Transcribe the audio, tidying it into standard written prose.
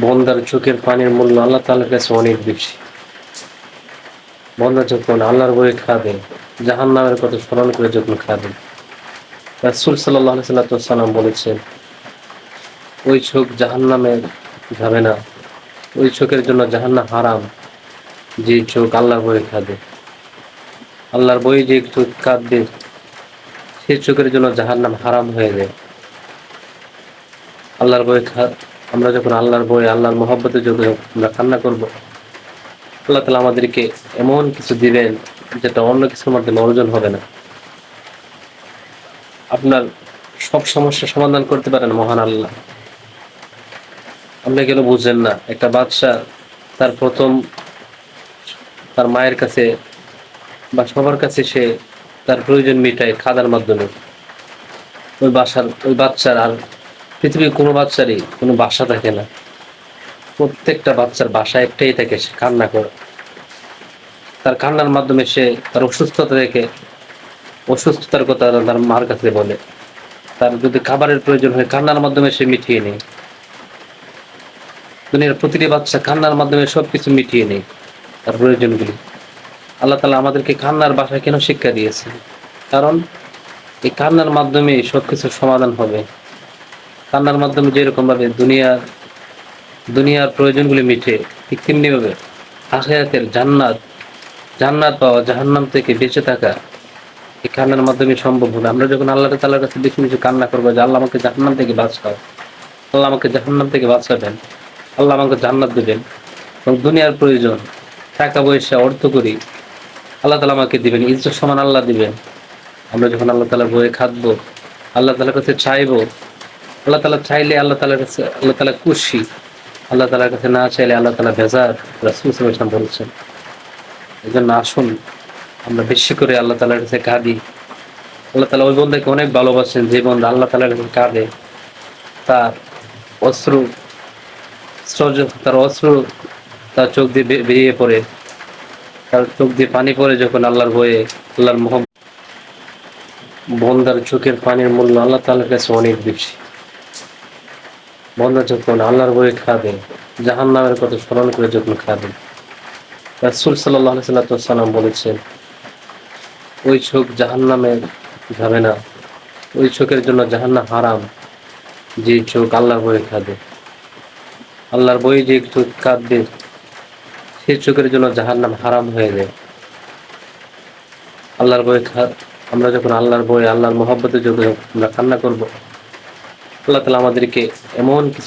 বন্দার চোখের পানির মূল্য আল্লাহ তাআলার কাছে অনেক বেশি। বন্দা যখন আল্লাহর বই খাবে, জাহান্নামের কথা স্মরণ করে যখন খাবে, রাসূল সাল্লাল্লাহু আলাইহি সাল্লাম বলেছেন, ওই চোখ জাহান্নামে যাবে না, ওই চোখের জন্য জাহান্নাম হারাম, যে চোখ আল্লাহর বই খাবে। আল্লাহর বই যে চোখ কাঁদবে, সেই চোখের জন্য জাহান্নাম হারাম হয়ে যায়। আল্লাহর বই আমরা যখন আল্লাহর বই, আল্লাহর মহব্বতে যখন আমরা কান্না করব, আল্লাহ তাআলা আমাদেরকে এমন কিছু দিবেন যেটা অন্য কিছুর মাধ্যমে অর্জন হবে না। আপনার সব সমস্যার সমাধান করতে পারেন মহান আল্লাহ। আপনি কেন বুঝেন না? একটা বাদশা তার প্রথম তার মায়ের কাছে বা সবার কাছে সে তার প্রয়োজন মিটায় খাদার মাধ্যমে। ওই বাচ্চার আর পৃথিবীর কোনো বাচ্চারই কোনো বাসা থাকে না। প্রত্যেকটা বাচ্চার বাসা একটাই থাকে, সে কান্না করে। তার কান্নার মাধ্যমে সে তার অসুস্থতার কথা তার মার কাছে বলে। তার যদি খাবারের প্রয়োজন হয়, কান্নার মাধ্যমে সে মিটিয়ে নেয়। দুনিয়ার প্রতিটি বাচ্চা কান্নার মাধ্যমে সবকিছু মিটিয়ে নেয়, তার প্রয়োজনগুলি। আল্লাহ তাআলা আমাদেরকে কান্নার ভাষা কেন শিক্ষা দিয়েছেন? কারণ এই কান্নার মাধ্যমে সবকিছুর সমাধান হবে। কান্নার মাধ্যমে যেরকম ভাবে দুনিয়ার প্রয়োজনগুলি মিটে, ঠিক তেমনি ভাবে আখিরাতের জান্নাত পাওয়া, জাহান্নাম থেকে বেঁচে থাকা এই কান্নার মাধ্যমে সম্ভব হবে। আমরা যখন আল্লাহ তাআলার কাছে বেশি বেশি কান্না করবো যে আল্লাহ আমাকে জাহান্নাম থেকে বাঁচাও, আল্লাহ আমাকে জাহান্নাম থেকে বাঁচাবেন, আল্লাহ আমাকে জান্নাত দেবেন, এবং দুনিয়ার প্রয়োজন, টাকা পয়সা, অর্থ করি আল্লাহ তাআলা আমাকে দিবেন, ইজ্জত সম্মান আল্লাহ দিবেন। আমরা যখন আল্লাহ তাআলার বইয়ে খাটবো, আল্লাহ তাআলার কাছে চাইবো, আল্লাহ তাআলা চাইলে আল্লাহ তাআলার কাছে আল্লাহ তাআলা খুশি, আল্লাহ তাআলার কাছে না চাইলে আল্লাহ তাআলা বেজার। রাসূল সাল্লাল্লাহু আলাইহি ওয়াসাল্লাম বলেছেন। এজন্য আসুন আমরা বেশি করে আল্লাহ তাআলার কাছে কাঁদি। আল্লাহ তাআলা ওই বান্দাকে অনেক ভালোবাসেন, যে বান্দা আল্লাহ তাআলার কাছে কাঁদে, তার অশ্রু তার চোখ দিয়ে বেরিয়ে পড়ে, তার চোখ দিয়ে পানি পড়ে যখন আল্লাহর ভয়ে, আল্লাহর বন্দার চোখের পানির মূল্য আল্লাহ তাআলার কাছে অনেক বেশি। বন্দা যখন আল্লাহর বই খাবে, জাহান্নামের কথা স্মরণ করে যখন খাবে, রাসূল সাল্লাল্লাহু আলাইহি সাল্লাম বলেছেন, ওই চোখ জাহান্নামে যাবে না, ওই চোখের জন্য জাহান্নাম হারাম, যে চোখ আল্লাহর বই খাবে। আল্লাহর বই যে চোখ কাঁদবে, সেই চোখের জন্য জাহান্নাম হারাম হয়ে যায়। আল্লাহর বই আমরা যখন আল্লাহর বই, আল্লাহর মহব্বতে যখন আমরা কান্না করব, আল্লাহ তাআলা আমাদেরকে এমন কিছু